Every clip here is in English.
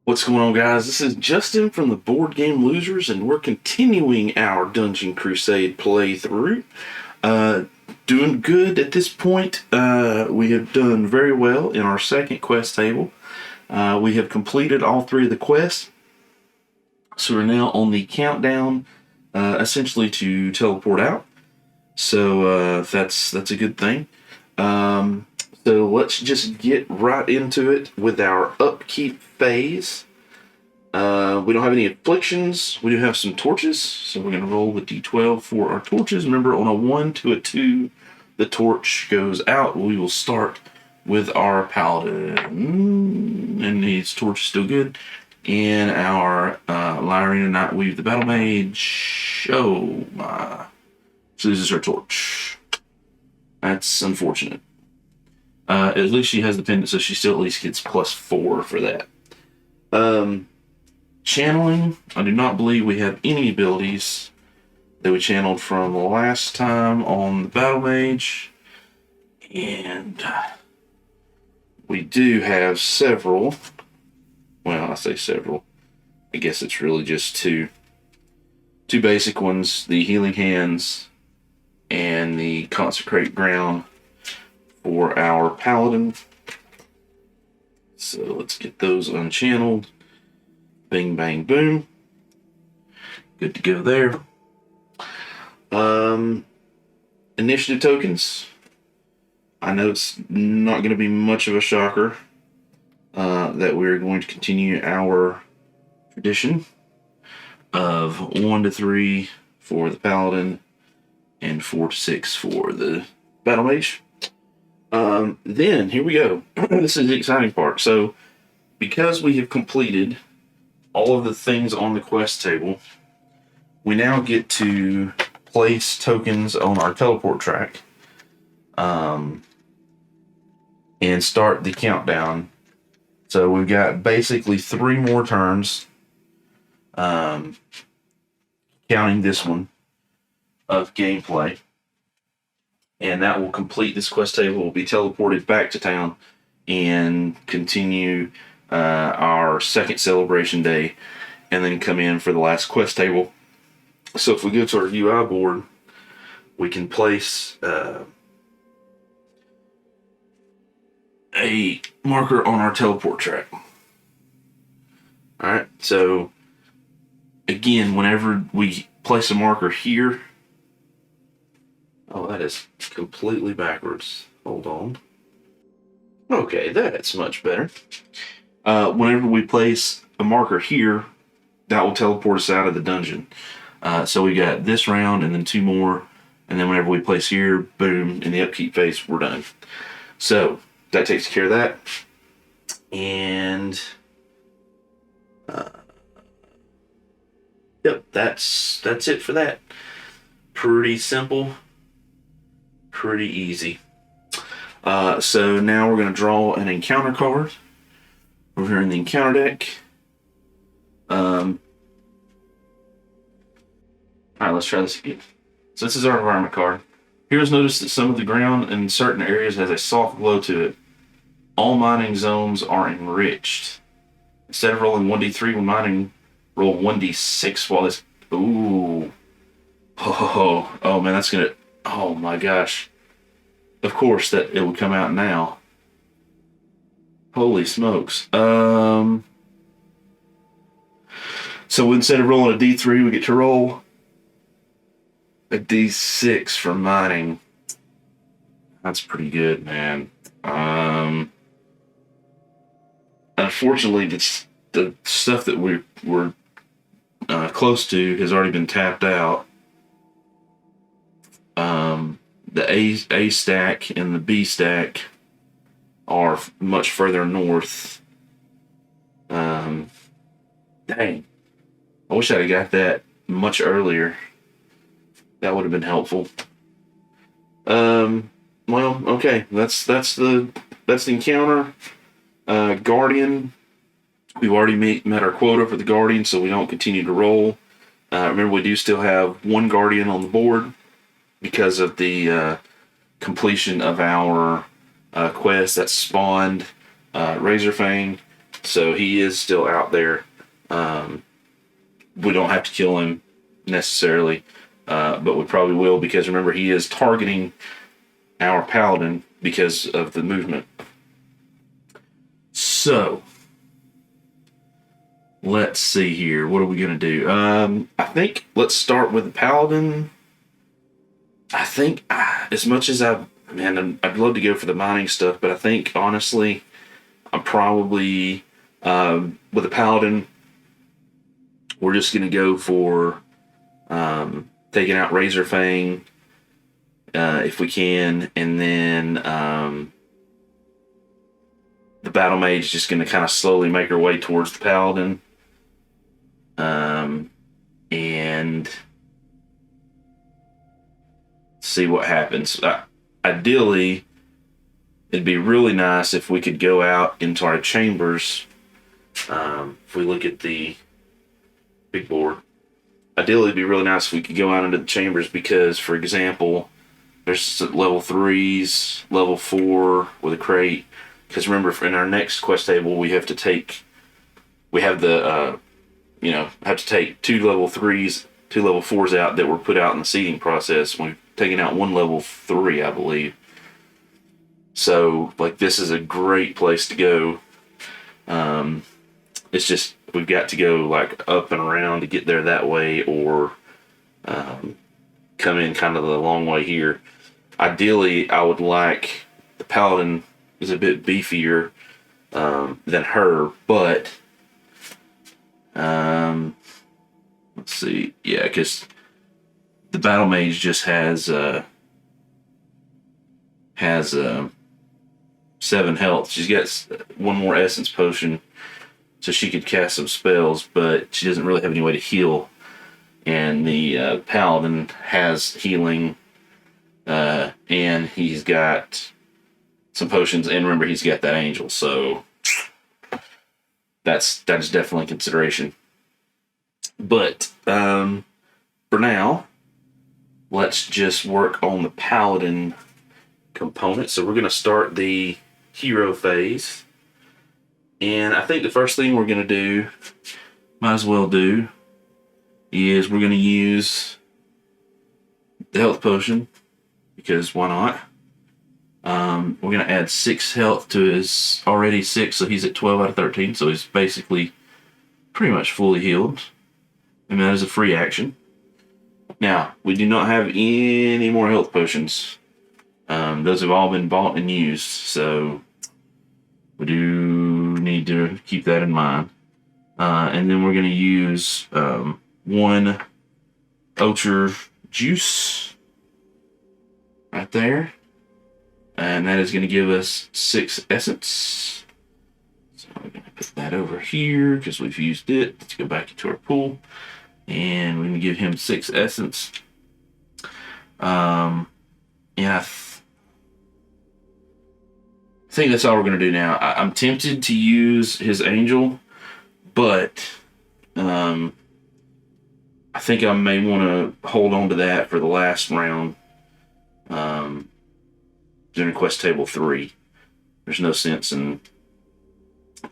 What's going on, guys? This is Justin from the Board Game Losers, and we're continuing our Dungeon Crusade playthrough. Uh, Doing good at this point. We have done very well in our second quest table. We have completed all three of the quests, so we're now on the countdown, essentially to teleport out. So that's a good thing. So let's just get right into it with our upkeep phase. We don't have any afflictions. We do have some torches, so we're going to roll with D12 for our torches. Remember, on a 1 to a 2, the torch goes out. We will start with our paladin, and his torch is still good. And our Lyrina Nightweave, the battle mage. Oh my! She loses her torch. That's unfortunate. At least she has the pendant, so she still at least gets +4 for that. Channeling, I do not believe we have any abilities that we channeled from last time on the battle mage. And we do have several. Well, I say several. I guess it's really just two basic ones, the healing hands and the consecrate ground for our paladin. So let's get those unchanneled. Bing, bang, boom. Good to go there. Initiative tokens. I know it's not going to be much of a shocker that we're going to continue our tradition of 1 to 3 for the paladin and 4 to 6 for the battle mage. Then, here we go. This is the exciting part. So, because we have completed all of the things on the quest table, we now get to place tokens on our teleport track and start the countdown. So we've got basically 3 more turns, counting this one, of gameplay. And that will complete this quest table. We'll be teleported back to town and continue our second celebration day, and then come in for the last quest table. So if we go to our UI board, we can place a marker on our teleport track. Alright, so again, whenever we place a marker here, oh, that is completely backwards. Hold on. Okay, that's much better. Whenever we place a marker here, that will teleport us out of the dungeon. So we got this round and then 2 more, and then whenever we place here, boom, in the upkeep phase, we're done. So that takes care of that. And yep, that's it for that. Pretty simple, pretty easy. So now we're going to draw an encounter card over here in the encounter deck. Alright, let's try this again. So this is our environment card. Heroes notice that some of the ground in certain areas has a soft glow to it. All mining zones are enriched. Instead of rolling 1d3 when mining, roll 1d6 while this... Ooh. Oh man, that's gonna... Oh my gosh. Of course that it would come out now. Holy smokes. So instead of rolling a d3, we get to roll a d6 for mining. That's pretty good, man. Unfortunately, the stuff that we're close to has already been tapped out. The A stack and the B stack are much further north. Dang. I wish I'd have got that much earlier. That would have been helpful. Well, okay. That's the encounter. Guardian. We've already met our quota for the Guardian, so we don't continue to roll. Remember, we do still have 1 Guardian on the board because of the completion of our quest that spawned Razorfang So he is still out there. We don't have to kill him necessarily, but we probably will, because remember, he is targeting our paladin because of the movement. So let's see here. What are we going to do? I think let's start with the paladin. I think as much as I'd love to go for the mining stuff, but I think honestly, I'm probably with the paladin, we're just going to go for taking out Razor Fang if we can, and then the Battle Mage is just going to kind of slowly make her way towards the paladin, and see what happens. Ideally, it'd be really nice if we could go out into our chambers. If we look at the big board, ideally it'd be really nice if we could go out into the chambers, because, for example, there's level 3s, level 4 with a crate. Because remember, in our next quest table, we have to take 2 level 3s, 2 level 4s out that were put out in the seeding process. We've taken out 1 level 3, I believe. So, like, this is a great place to go. It's just, we've got to go, like, up and around to get there that way, or come in kind of the long way here. Ideally, I would like, the paladin is a bit beefier than her, but let's see. Yeah, because the battle mage just has 7 health. She's got 1 more essence potion, so she could cast some spells, but she doesn't really have any way to heal. And the paladin has healing, and he's got some potions, and remember, he's got that angel, so that's definitely a consideration. But for now, let's just work on the paladin component. So we're going to start the hero phase, and I think the first thing we're going to do, might as well do, is we're going to use the health potion, because why not? We're going to add 6 health to his already 6, so he's at 12 out of 13, so he's basically pretty much fully healed. And that is a free action. Now, we do not have any more health potions. Those have all been bought and used, so we do need to keep that in mind. And then we're going to use 1 Ultra Juice right there. And that is going to give us 6 essence. So we're going to put that over here because we've used it. Let's go back into our pool. And we're going to give him 6 essence. And I think that's all we're going to do now. I'm tempted to use his angel, but I think I may want to hold on to that for the last round. During quest table 3, there's no sense in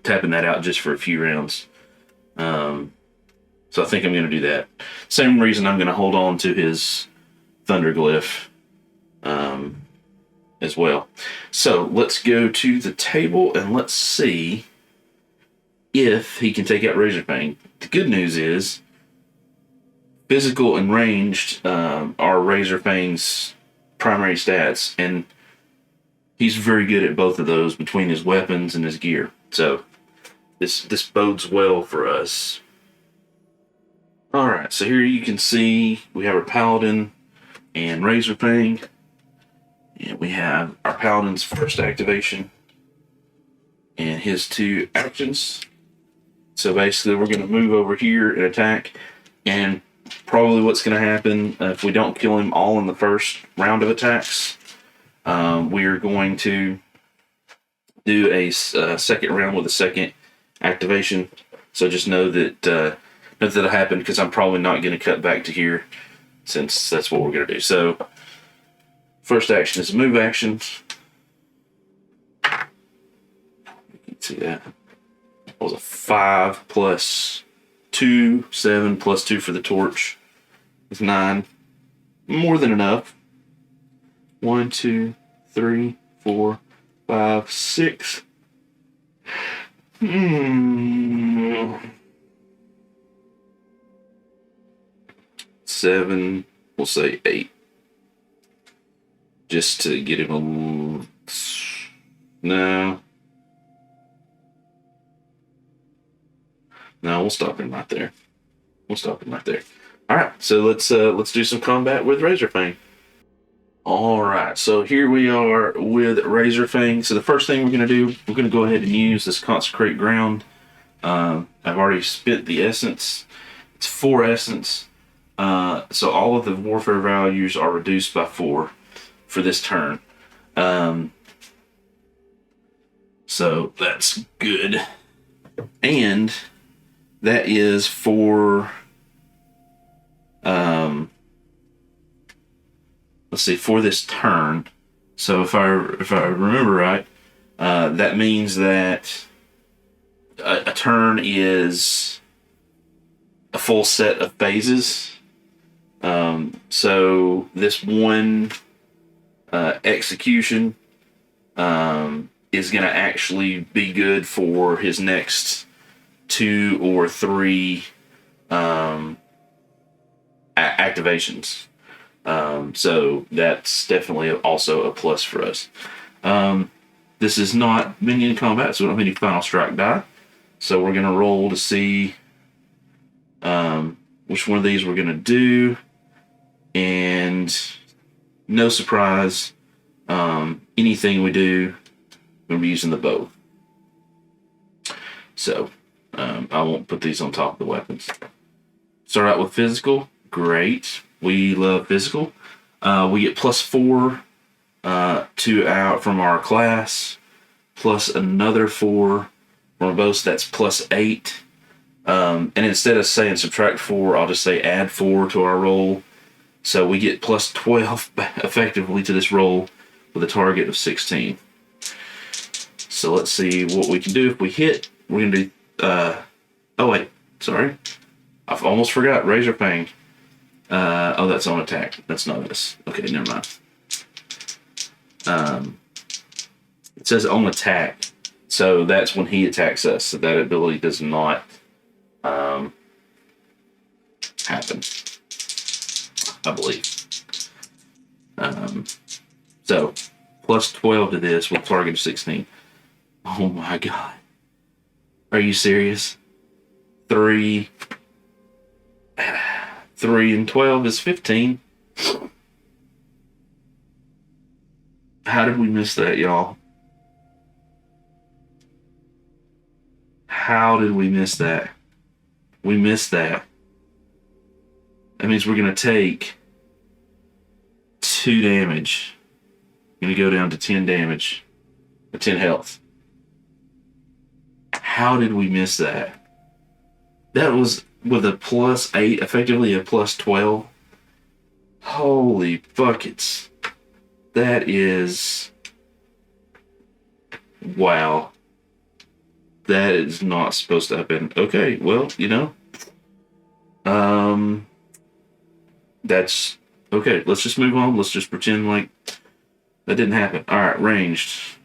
tapping that out just for a few rounds. So I think I'm going to do that. Same reason I'm going to hold on to his Thunderglyph as well. So let's go to the table and let's see if he can take out Razor Fang. The good news is physical and ranged are Razor Fang's primary stats, and he's very good at both of those between his weapons and his gear. So this bodes well for us. Alright, so here you can see we have our Paladin and Razor Fang. And we have our Paladin's first activation and his 2 actions. So basically we're going to move over here and attack. And probably what's going to happen, if we don't kill him all in the first round of attacks, we are going to do a second round with a second activation. So just know that that'll happen, because I'm probably not going to cut back to here, since that's what we're going to do. So first action is a move action. You can see that. was a 5 plus 2, 7 plus 2 for the torch. It's 9. More than enough. 1, 2, 3, 4, 5, 6. 7, we'll say 8. Just to get him a little... No. No, we'll stop him right there. Alright, so let's do some combat with Razorfang. Alright, so here we are with Razorfang. So the first thing we're going to do, we're going to go ahead and use this Consecrate Ground. I've already spent the essence. It's 4 essence. So all of the warfare values are reduced by 4 for this turn. So that's good. And that is for let's see, for this turn. So if I remember right, that means that a turn is a full set of phases. So this one execution is going to actually be good for his next 2 or 3 activations. So that's definitely also a plus for us. This is not minion combat, so we don't have any final strike die. So we're going to roll to see which one of these we're going to do. And no surprise, anything we do, we're going to be using the bow. So I won't put these on top of the weapons. Start out with physical. Great. We love physical. We get +4 from our class, plus another 4 from our bow, so that's +8. And instead of saying subtract 4, I'll just say add 4 to our roll. So we get +12 effectively to this roll with a target of 16. So let's see what we can do. If we hit, we're going to do... oh wait, sorry. I almost forgot Razorfang. Oh, that's on attack. That's not this. Okay, never mind. It says on attack. So that's when he attacks us. So that ability does not happen, I believe. So +12 to this with target of 16. Oh my god. Are you serious? 3 and 12 is 15. How did we miss that, y'all? How did we miss that? We missed that. That means we're going to take 2 damage. Going to go down to 10 damage. 10 health. How did we miss that? That was with a +8, effectively a +12. Holy buckets. That is... Wow. That is not supposed to happen. Okay, well, you know. That's... Okay, let's just move on. Let's just pretend like that didn't happen. Alright, ranged.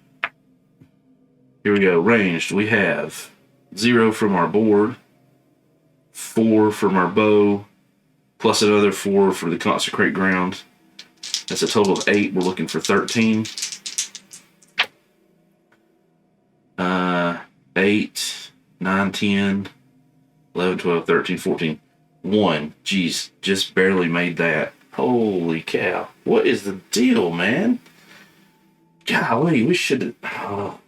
Here we go. Ranged. We have 0 from our board. 4 from our bow, plus another 4 for the Consecrate Ground. That's a total of 8. We're looking for 13. 8, 9, 10, 11, 12, 13, 14. 1. Jeez, just barely made that. Holy cow. What is the deal, man? Golly, we should have...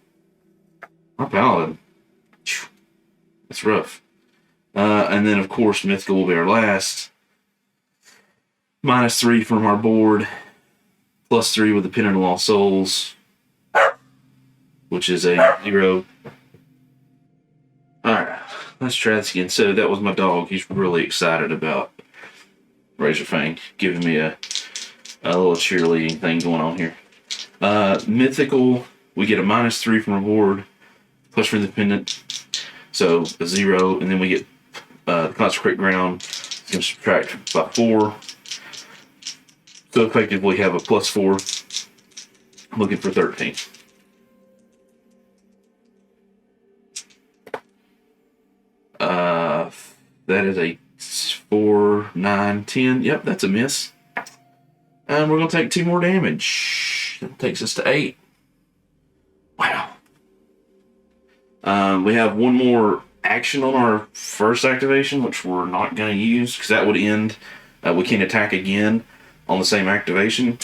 our paladin. That's rough. And then, of course, Mythical will be our last. -3 from our board. +3 with the Pennant of Lost Souls. Which is a 0. Alright, let's try this again. So that was my dog. He's really excited about Razorfang. Giving me a little cheerleading thing going on here. Mythical, we get a -3 from our board. Plus for the Pennant. So a 0, and then we get the consecrate ground. It's going to subtract by 4. So effectively have a +4. Looking for 13. That is a 4, 9, 10. Yep, that's a miss. And we're going to take 2 more damage. That takes us to 8. Wow. We have one more action on our first activation, which we're not going to use because that would end. We can't attack again on the same activation.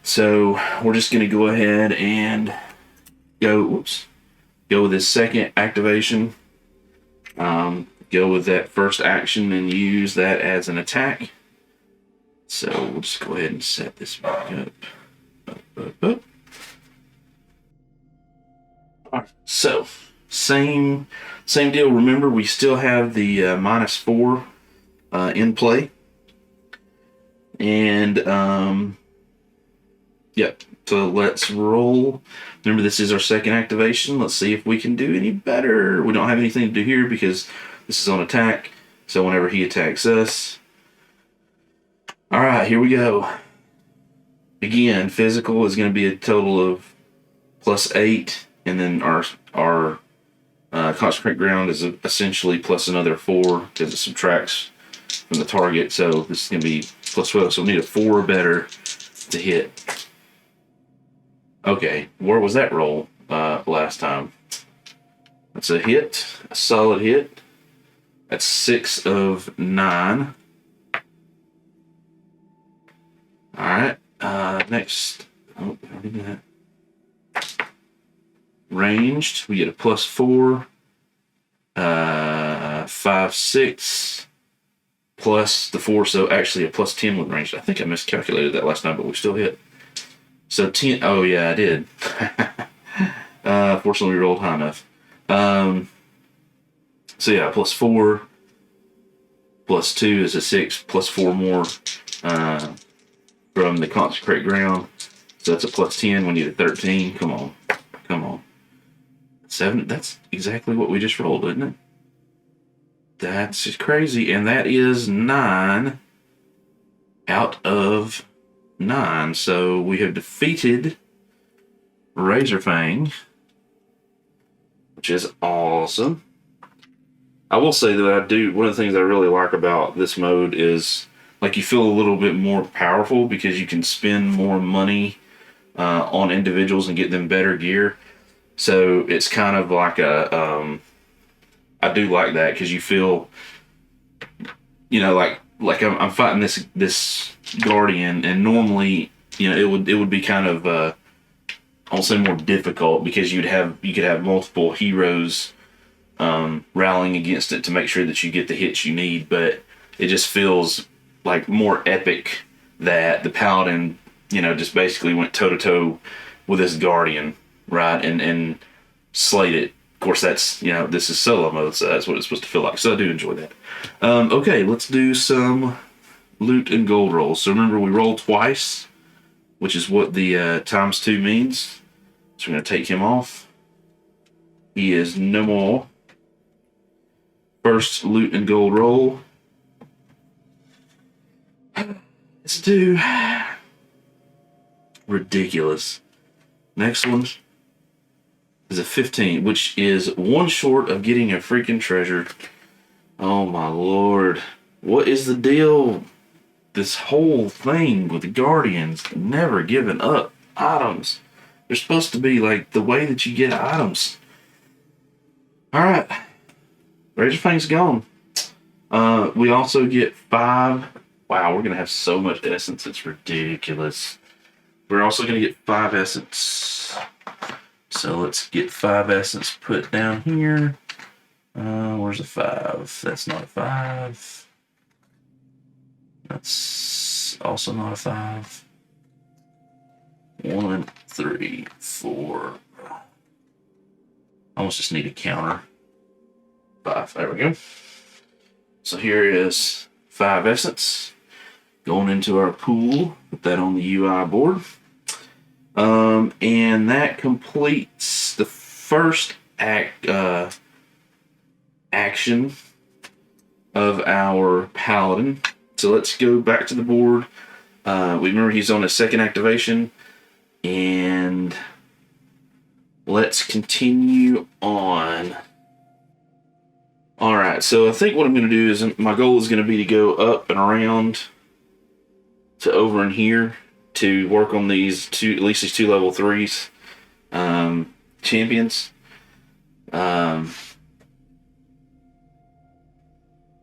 So we're just going to go ahead and go with this second activation. Go with that first action and use that as an attack. So we'll just go ahead and set this back up. Up. All right, so same deal. Remember, we still have the -4 in play, and yep. So let's roll. Remember, this is our second activation. Let's see if we can do any better. We don't have anything to do here because this is on attack. So whenever he attacks us. All right, here we go. Again, physical is going to be a total of +8. And then our consecrate ground is essentially plus another 4 because it subtracts from the target. So this is going to be +12. So we need a 4 or better to hit. Okay, where was that roll last time? That's a hit, a solid hit. That's 6 of 9. All right, next. Oh, I did that. Ranged, we get a +4, 5, 6, plus the 4, so actually a +10 with ranged. I think I miscalculated that last time, but we still hit. So 10, oh yeah, I did. Fortunately, we rolled high enough. So yeah, +4, +2 is a 6, +4 more from the consecrate ground. So that's a +10. We need a 13. Come on. 7. That's exactly what we just rolled, isn't it? That's just crazy. And that is 9 out of 9. So we have defeated Razorfang, which is awesome. I will say that one of the things I really like about this mode is like you feel a little bit more powerful because you can spend more money on individuals and get them better gear. So it's kind of like I do like that because you feel, like I'm fighting this guardian, and normally, it would be kind of I'll say more difficult because you could have multiple heroes rallying against it to make sure that you get the hits you need, but it just feels like more epic that the paladin, just basically went toe to toe with this guardian. Right, and slayed it. Of course, that's, this is solo mode, so that's what it's supposed to feel like. So I do enjoy that. Okay, let's do some loot and gold rolls. So remember, we roll twice, which is what the ×2 means. So we're going to take him off. He is no more. First loot and gold roll. Let's do ridiculous. Next one is a 15, which is 1 short of getting a freaking treasure. Oh my lord. What is the deal? This whole thing with the Guardians never giving up items. They're supposed to be like the way that you get items. Alright. Razorfang's gone. We also get 5. Wow, we're going to have so much essence. It's ridiculous. We're also going to get 5 essence. So let's get 5 essence put down here. Where's a 5? That's not a 5. That's also not a 5. 1, 3, 4. I almost just need a counter. 5. There we go. So here is 5 essence going into our pool. Put that on the UI board. And that completes the first action of our Paladin. So let's go back to the board. We remember he's on his second activation, and let's continue on. Alright, so I think what I'm going to do is my goal is going to be to go up and around to over in here to work on these at least these 2 level 3s champions.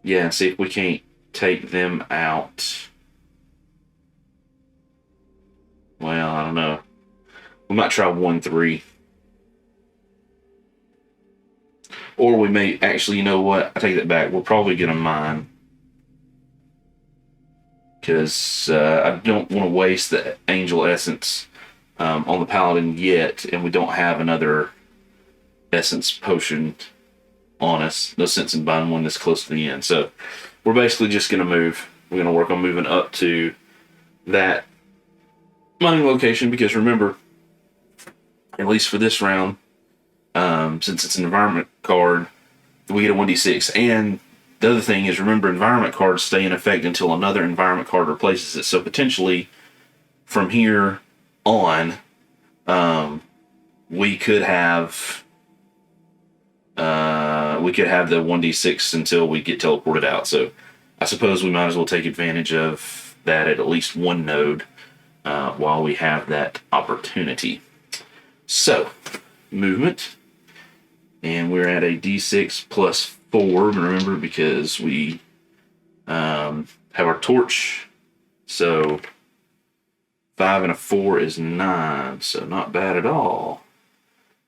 Yeah, and see if we can't take them out. Well, I don't know. We might try 1-3. Or we may actually, you know what? I take that back. We're probably going to mine. Because I don't want to waste the Angel Essence on the Paladin yet. And we don't have another Essence Potion on us. No sense in buying one this close to the end. So we're basically just going to move. We're going to work on moving up to that mining location. Because remember, at least for this round, since it's an environment card, we get a 1d6. And the other thing is, remember, environment cards stay in effect until another environment card replaces it. So potentially, from here on, we could have the 1d6 until we get teleported out. So I suppose we might as well take advantage of that at least one node while we have that opportunity. So, movement. And we're at a d6 plus 4, remember, because we have our torch. So 5 and a 4 is 9, so not bad at all.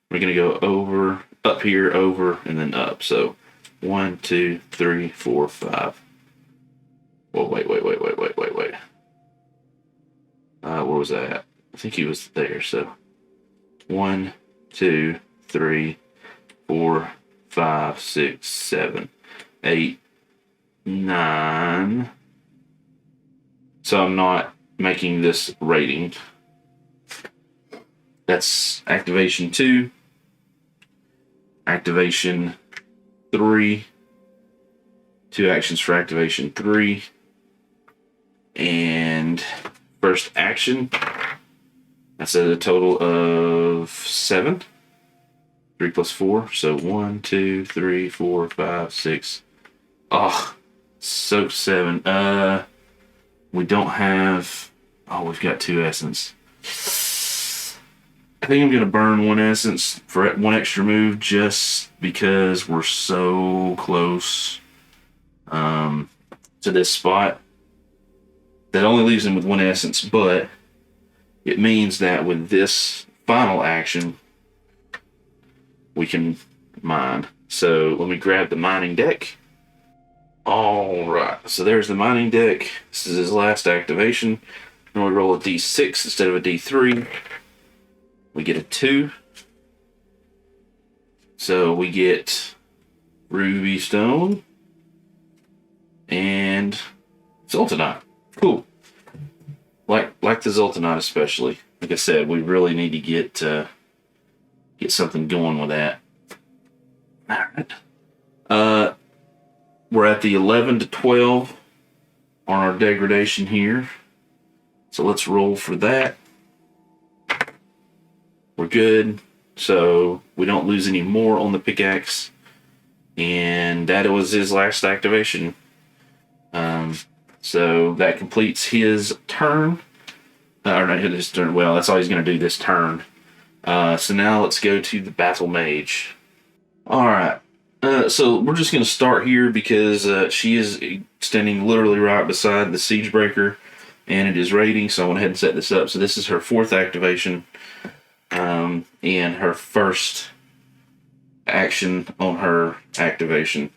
We're going to go over, up here, over, and then up. So 1, 2, 3, 4, 5. Whoa, wait. Where was that at? I think he was there, so 1, 2, 3, 4, 5, 6, 7, 8, 9. So I'm not making this rating. That's activation 2, activation 3, 2 actions for activation 3, and first action. That's a total of 7. 3 plus 4, so 1, 2, 3, 4, 5, 6. Oh, so 7. We don't have. Oh, we've got 2 essence. I think I'm gonna burn 1 essence for 1 extra move just because we're so close to this spot. That only leaves him with 1 essence, but it means that with this final action, we can mine. So let me grab the mining deck. Alright, so there's the mining deck. This is his last activation. And we roll a d6 instead of a d3. We get a 2. So we get Ruby Stone and Zoltanite. Cool. Like the Zoltanite especially. Like I said, we really need to get something going with that. Alright. We're at the 11 to 12 on our degradation here. So let's roll for that. We're good. So we don't lose any more on the pickaxe. And that was his last activation. So that completes his turn. Or not his turn. Well, that's all he's going to do this turn. So now let's go to the Battle Mage. Alright. So we're just going to start here because she is standing literally right beside the Siegebreaker. And it is raiding, so I went ahead and set this up. So this is her 4th activation. And her first action on her activation.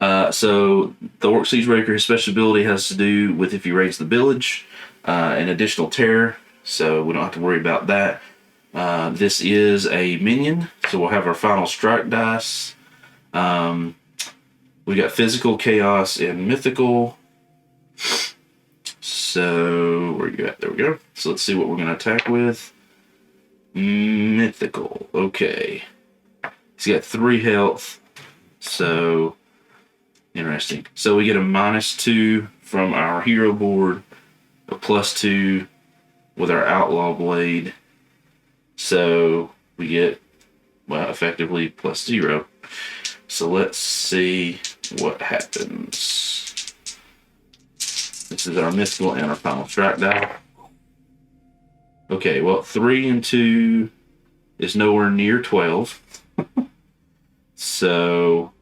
So the Orc Siegebreaker, his special ability has to do with if he raids the village, an additional terror, so we don't have to worry about that. This is a minion, so we'll have our final strike dice. We got physical, chaos, and mythical. So where you at? There we go. So let's see what we're going to attack with. Mythical. Okay. He's got 3 health. So, interesting. So we get a -2 from our hero board, a +2 with our outlaw blade. So we get, well, effectively +0. So let's see what happens. This is our mythical and our final strike die. Okay, well, 3 and 2 is nowhere near 12. So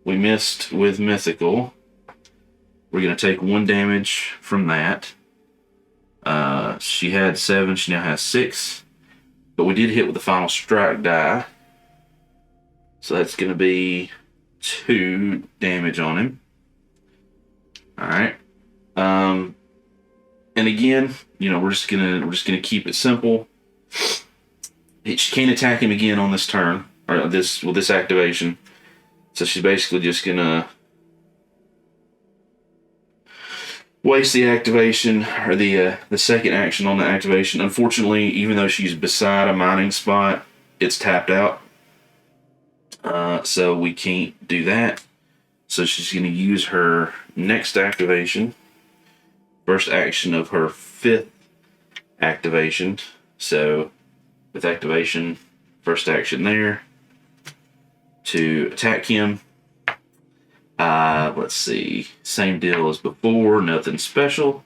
we missed with mythical. We're going to take 1 damage from that. She had 7, she now has 6. But we did hit with the final strike die. So that's going to be 2 damage on him. Alright. And again, we're just gonna keep it simple. She can't attack him again on this turn, or this activation. So she's basically just gonna waste the activation, or the second action on the activation. Unfortunately, even though she's beside a mining spot, it's tapped out. So we can't do that. So she's gonna use her next activation. First action of her 5th activation. So, with activation, first action there to attack him. Let's see, same deal as before, nothing special.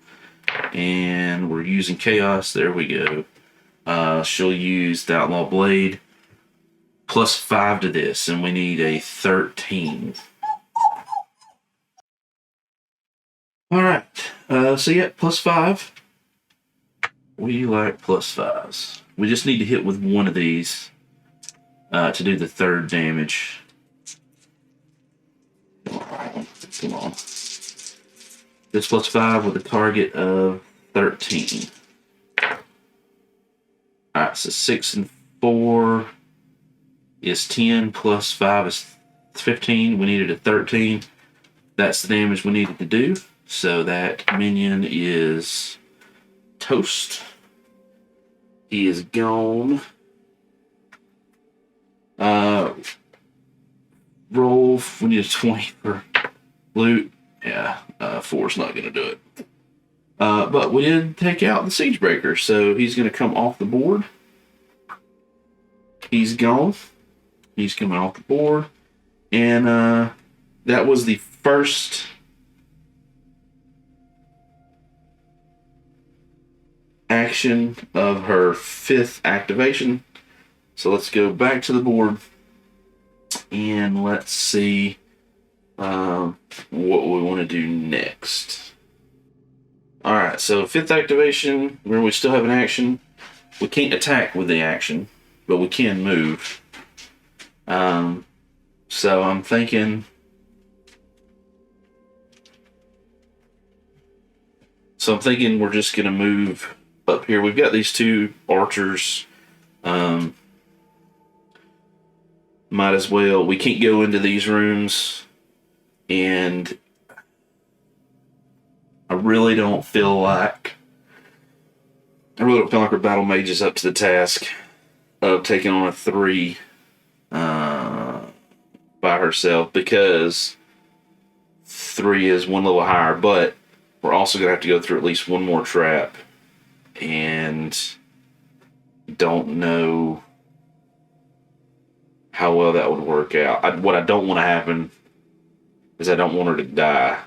And we're using chaos, there we go. She'll use the outlaw blade, +5 to this, and we need a 13. Alright, so yeah, +5. We like +5s. We just need to hit with one of these to do the 3rd damage. Come on. This +5 with a target of 13. Alright, so 6 and 4 is 10, +5 is 15. We needed a 13. That's the damage we needed to do. So that minion is toast. He is gone. Roll. We need a 20 for loot. Yeah, 4's not going to do it. But we did take out the Siegebreaker, so he's going to come off the board. He's gone. He's coming off the board. And that was the first action of her 5th activation. So let's go back to the board and let's see what we want to do next. Alright, so 5th activation, remember we still have an action. We can't attack with the action, but we can move. So I'm thinking... we're just going to move up here. We've got these 2 archers. Might as well. We can't go into these rooms. And I really don't feel like our battle mage is up to the task of taking on a 3 by herself, because 3 is 1 level higher, but we're also going to have to go through at least 1 more trap, and don't know how well that would work out. What I don't want to happen is I don't want her to die,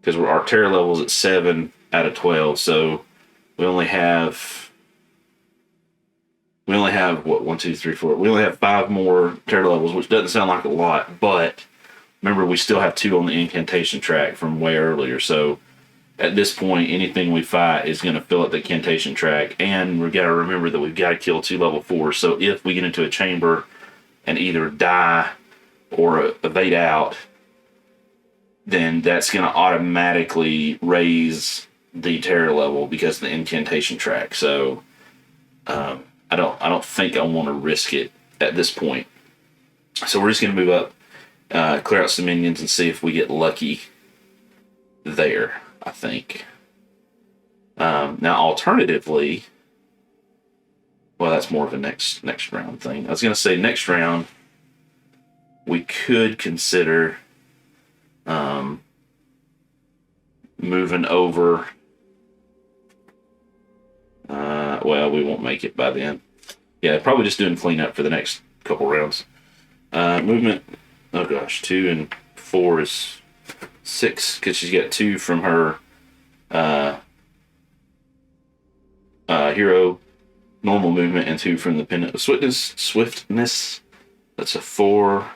because our terror level is at 7 out of 12, so we only have what, 1, 2, 3, 4. We only have 5 more terror levels, which doesn't sound like a lot, but remember we still have 2 on the incantation track from way earlier. So at this point, anything we fight is going to fill up the incantation track, and we've got to remember that we've got to kill 2 level 4s. So if we get into a chamber and either die or evade out, then that's going to automatically raise the terror level because of the incantation track. So I don't think I want to risk it at this point. So we're just going to move up, clear out some minions, and see if we get lucky there, I think. Now, alternatively, well, that's more of a next round thing. I was going to say next round, we could consider moving over. Well, we won't make it by then. Yeah, probably just doing cleanup for the next couple rounds. Movement. Oh gosh, 2 and 4 is 6 because she's got 2 from her hero normal movement and 2 from the pendant of swiftness. That's a 4,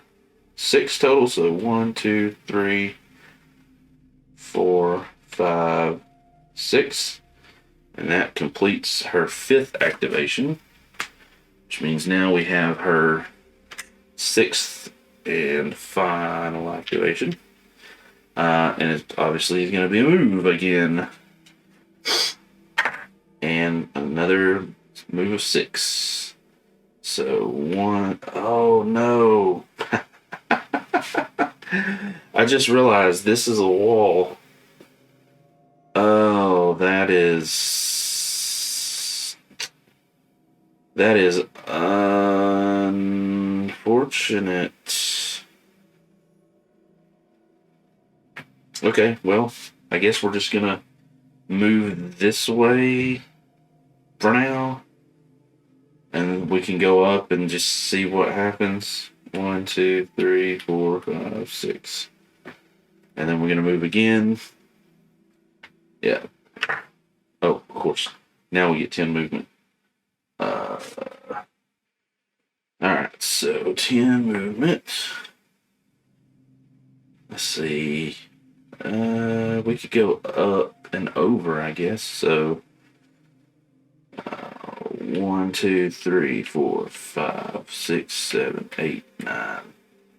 6 total. So 1, 2, 3, 4, 5, 6. And that completes her 5th activation, which means now we have her 6th and final activation. And it obviously is going to be a move again. And another move of 6. So 1. Oh no. I just realized this is a wall. Oh, that is unfortunate. Okay, well, I guess we're just gonna move this way for now, and we can go up and just see what happens. 1, 2, 3, 4, 5, 6, and then we're gonna move again. Yeah. Oh, of course. Now we get 10 movement. Alright, so 10 movement. Let's see. We could go up and over, I guess. So 1, 2, 3, 4, 5, 6, 7, 8, 9,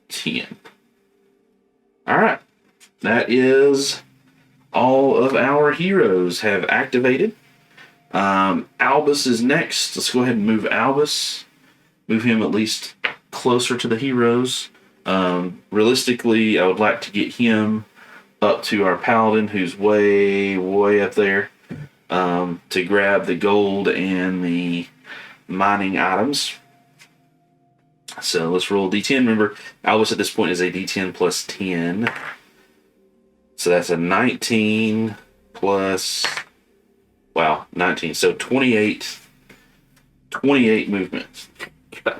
10. Alright. That is all of our heroes have activated. Albus is next. Let's go ahead and move Albus. Move him at least closer to the heroes. Realistically, I would like to get him up to our paladin, who's way, way up there, to grab the gold and the mining items. So let's roll D10. Remember, Albus at this point is a D10 plus 10. So that's a 19 plus, wow, 19. So 28 movement.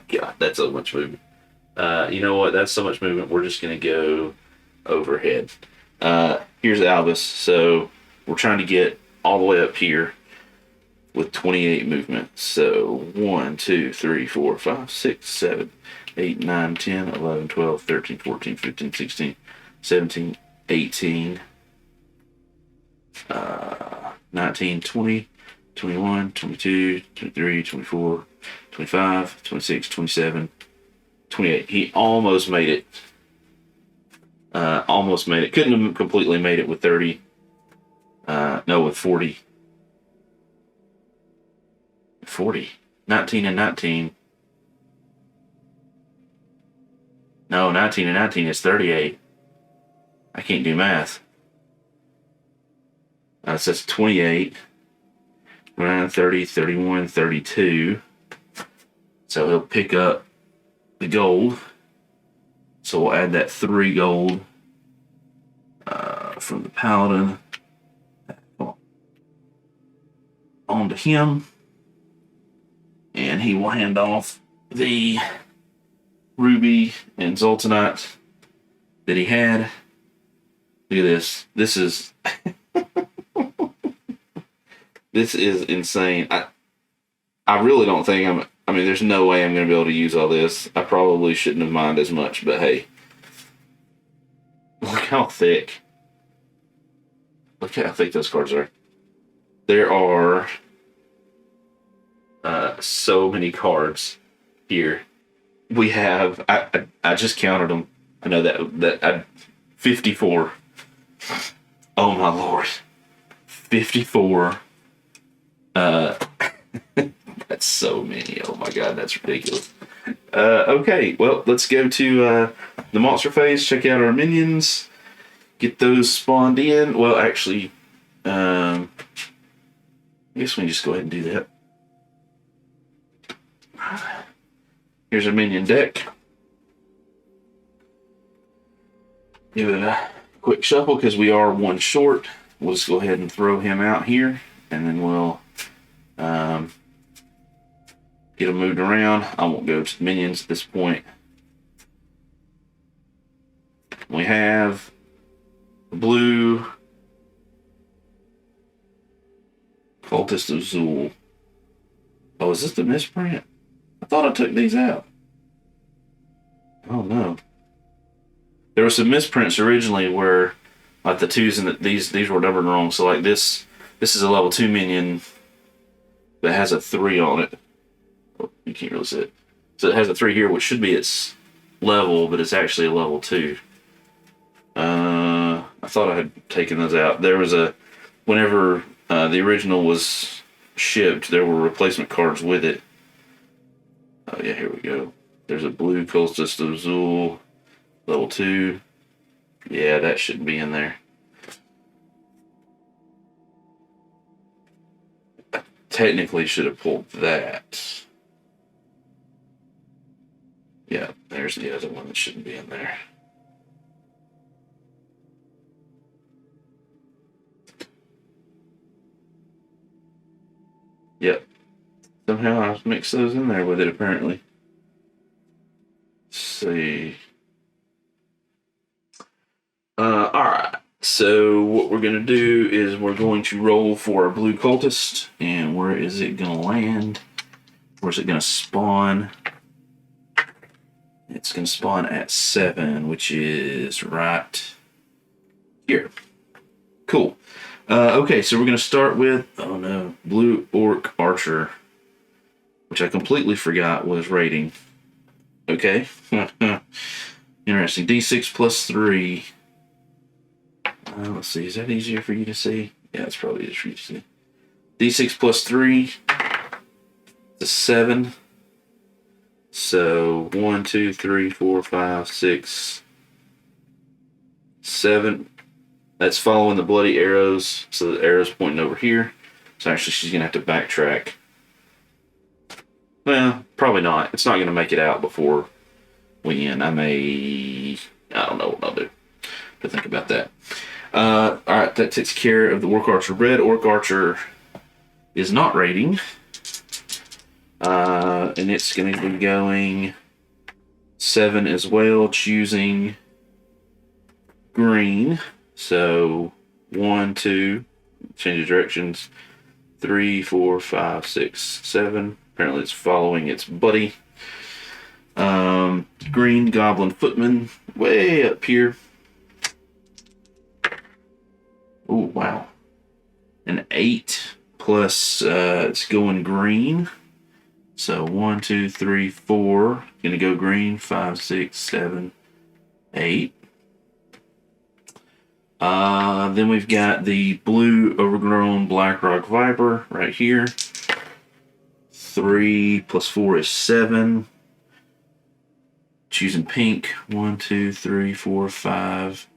God, that's so much movement. You know what? That's so much movement. We're just going to go overhead. Here's Albus. So we're trying to get all the way up here with 28 movement. So 1, 2, 3, 4, 5, 6, 7, 8, 9, 10, 11, 12, 13, 14, 15, 16, 17, 18, 19, 20, 21, 22, 23, 24, 25, 26, 27, 28. He almost made it. Almost made it. Couldn't have completely made it with 30. No, with 40. 40. 19 and 19. No, 19 and 19 is 38. I can't do math. So that's 28. 29, 30, 31, 32. So he'll pick up the gold. So we'll add that 3 gold from the paladin onto him. And he will hand off the ruby and zoltanite that he had. Look at this. This is this is insane. I really don't think I mean, there's no way I'm going to be able to use all this. I probably shouldn't have mined as much, but hey. Look how thick. Look how thick those cards are. There are so many cards here. We have, I just counted them. I know that 54. Oh my lord. 54. That's so many. Oh my god, that's ridiculous. Okay, well, let's go to the monster phase, check out our minions, get those spawned in. Well, actually, I guess we can just go ahead and do that. Here's our minion deck. Give it a quick shuffle because we are one short. We'll just go ahead and throw him out here, and then we'll get him moved around. I won't go to minions at this point. We have the blue Cultist of Zool. Oh, is this the misprint? I thought I took these out. Oh no. There were some misprints originally where like the 2s and these were numbered wrong. So like this is a level 2 minion that has a 3 on it. Oh, you can't really see it. So it has a 3 here, which should be its level, but it's actually a level 2. I thought I had taken those out. There was whenever the original was shipped, there were replacement cards with it. Oh yeah, here we go. There's a blue Cultist of Zool, level 2. Yeah, that shouldn't be in there. I technically should have pulled that. Yeah, there's the other one that shouldn't be in there. Yep. Somehow I mixed those in there with it, apparently. Let's see. Alright. So what we're going to do is we're going to roll for a blue cultist. And where is it going to land? Where's it going to spawn? It's going to spawn at 7, which is right here. Cool. Okay, so we're going to start with, oh no, Blue Orc Archer, which I completely forgot was rating. Okay. Interesting. D6 plus 3. Let's see, is that easier for you to see? Yeah, it's probably easier for you to see. D6 plus 3. It's a 7. So 1, 2, 3, 4, 5, 6, 7. That's following the bloody arrows. So the arrow's pointing over here. So actually she's going to have to backtrack. Well, probably not. It's not going to make it out before we end. I don't know what I'll do to think about that. Alright, that takes care of the Orc Archer. Red Orc Archer is not rating. And it's going to be going 7 as well, choosing green. So 1, 2, change of directions. 3, 4, 5, 6, 7. Apparently it's following its buddy. Green Goblin Footman, way up here. Oh, wow. An 8 plus, it's going green. So 1, 2, 3, 4. Gonna go green. 5, 6, 7, 8. Then we've got the blue overgrown Blackrock Viper right here. 3 plus 4 is 7. Choosing pink. 1, 2, 3, 4, 5,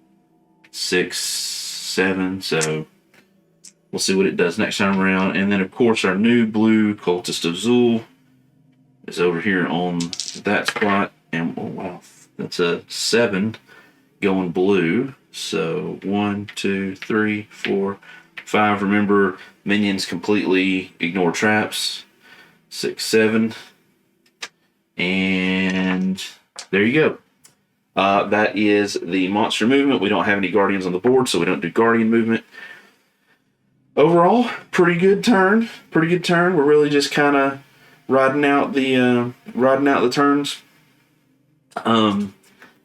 6, 7. So we'll see what it does next time around. And then of course our new blue Cultist of Zool is over here on that spot. And oh wow, that's a 7 going blue. So 1, 2, 3, 4, 5. Remember, minions completely ignore traps. 6, 7. And there you go. That is the monster movement. We don't have any guardians on the board, so we don't do guardian movement. Overall, pretty good turn. Pretty good turn. We're really just kind of riding out the turns.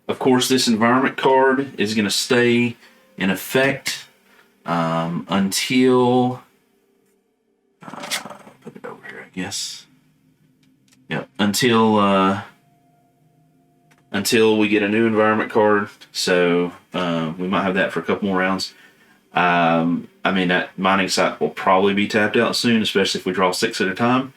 Of course, this environment card is going to stay in effect until put it over here, I guess. Yep, until we get a new environment card. So we might have that for a couple more rounds. I mean, that mining site will probably be tapped out soon, especially if we draw 6 at a time.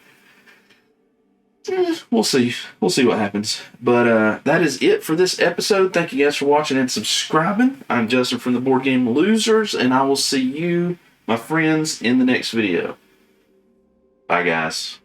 We'll see. We'll see what happens. But that is it for this episode. Thank you guys for watching and subscribing. I'm Justin from the Board Game Losers, and I will see you, my friends, in the next video. Bye, guys.